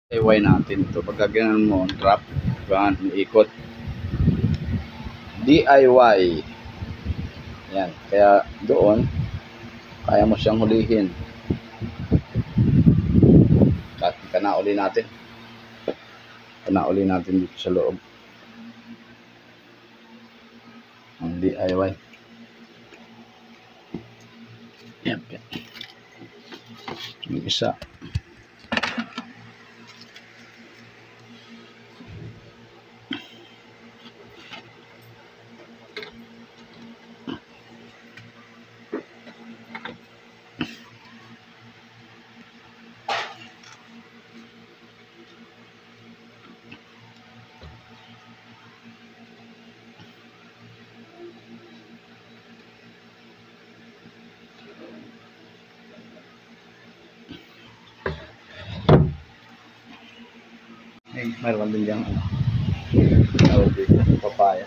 DIY natin ito. Pagka ganun mo, drop, ikot. DIY. Yan. Kaya doon, kaya mo siyang hulihin. At kanauli natin. Kanauli natin dito sa loob. Ang DIY. Yan. Yung isa. Meron din diyang papaya.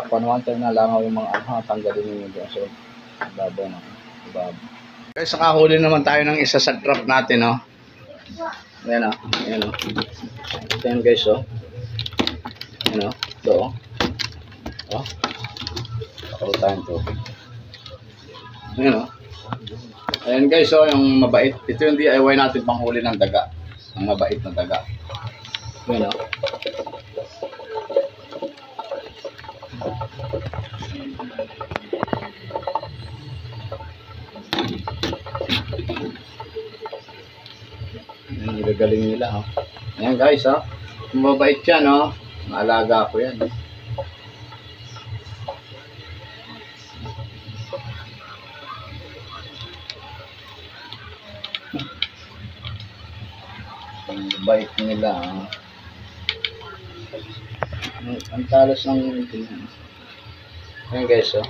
Panuhan tayo na langaw yung mga tanggalin nyo dyan. So, babaw na. Guys, nakahuli naman tayo ng isa sa trap natin, no? Ayan, ayan, ito yan, guys, oh. Ayan, ito, oh. Nakahuli tayong tubig. Ayan, ayan, guys, oh, yung mabait. Ito yung DIY natin panghuli ng daga. Ang mabait na daga. Ayan, oh. Ayan, gagaling nila, oh. Ayan, guys, oh. Mabait yan, oh. Maalaga ko yan, oh. Ang bait nila, oh. Ang talas ng tingin. Ayan, guys, oh.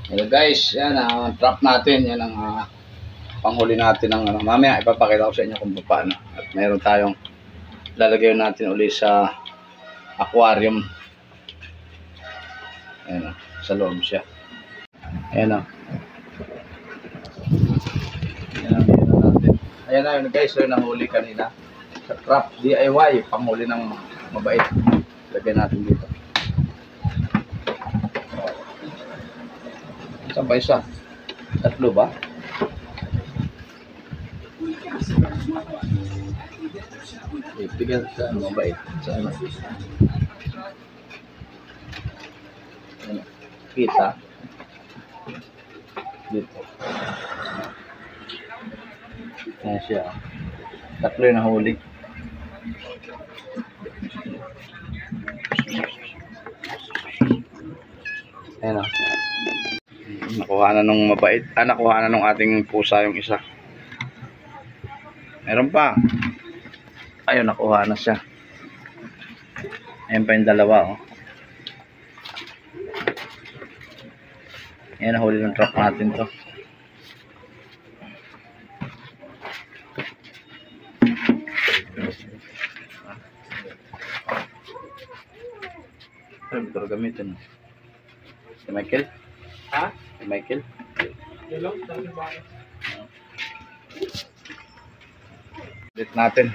Hello, guys, yan ang trap natin. Yan ang panghuli natin ng mamaya ipapakita ko sa inyo kung paano. At meron tayong lalagay natin uli sa aquarium. Ayan, sa loob siya. Ayan, ayan na yun, guys. So, nahuli kanina sa trap DIY, panghuli ng mabait. Lagyan natin dito. Saan ba isa? Tatlo ba? Tignan sa mabait. Saan? Kita. Dito. Ayan siya. Tatlo yung nahuli. Ayan, nakuha na nung mabait. Nakuha na nung ating pusa yung isa. Meron pa. Ayun, nakuha na siya. Ayan pa yung dalawa, oh. Ayan, nahuli ng trap natin to. Ito gamitin. Si Michael? Ha? Si Michael? Hello? Ulit natin.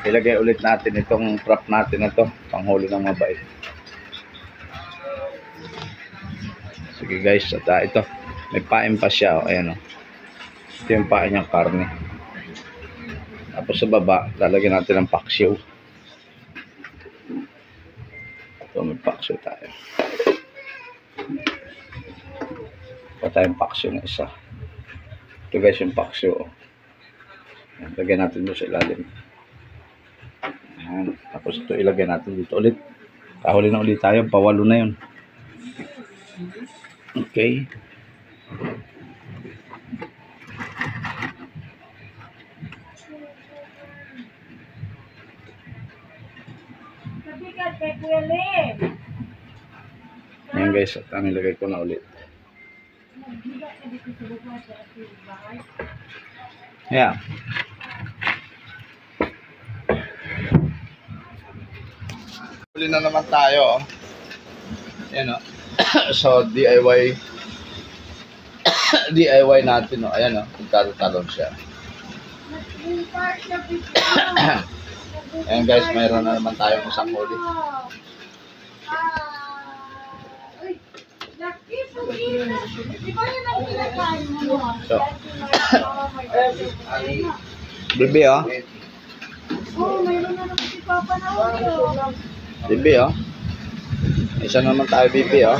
Ilagay ulit natin itong trap natin na to. Panghuli ng mabait. Sige, guys. At ito. May pain pa siya. Ayan, oh. Ito yung pain niyang karne. Tapos sa baba, lalagyan natin ng paksiw. Ito, may paksiw tayo. Pa tayong paksiw na isa. Ito, guys, yung paksiw, oh. Lagyan natin doon sa ilalim. Ayan. Tapos ito ilagay natin dito ulit. Kahuli na ulit tayo. Pawalo na yun. Okay. Ayan, guys. At ang ilagay ko na ulit. Yeah. Huli na naman tayo. Ayan, oh. So, DIY DIY natin, no? Ayan, no? Magkatalon siya. Ayan guys, mayroon na naman tayong isang huli. So, bibi, oh. Mayroon na naman si Papa na audio. Bibi, oh. Isa naman tayo, bibi, oh.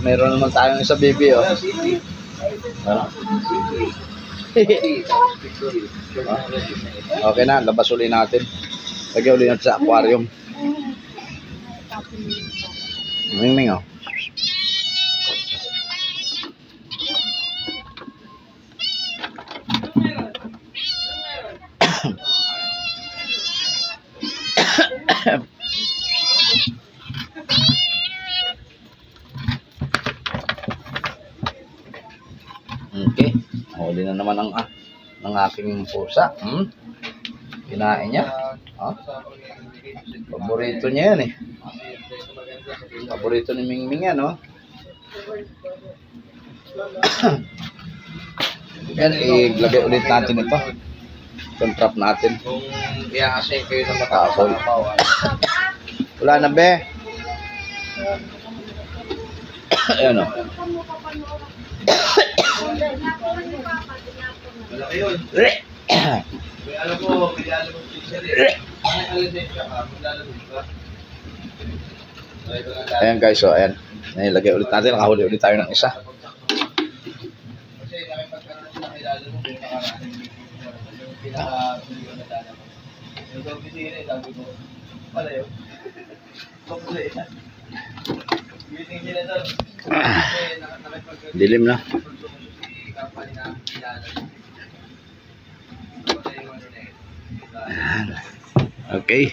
Mayroon naman tayong isa, bibi, oh. Ano? Okay na, labas uli natin. Lagyan uli natin sa aquarium. Ming, oh. Okay, huli na naman ng aking pusa. Kinain niya. Paborito niya yan, eh. Paborito ni Mingming yan, oh. Yan, ilagay ulit natin ito. Itong trap natin. Kung i-assign kayo ng Kakapol. matapaw, Wala na, be. Ayan, oh. malaki yun. Kaya alam mo, kailangan mo picture eh. May alisensya ka, maglalabas ka. So, ito lang lahat. Ayan guys, so ayan. Nilagay ulit natin. Nakahuli ulit tayo ng isa. Kasi nakipagkaroon sila kilala mo, yung nakaraan yung pinaka-video na dala mo. Yung sa opisina, sabi ko, pala yun. Kapula yan. Meeting sila doon. Kasi nakipagkaroon. Dilim na. Company na kilala. Okay.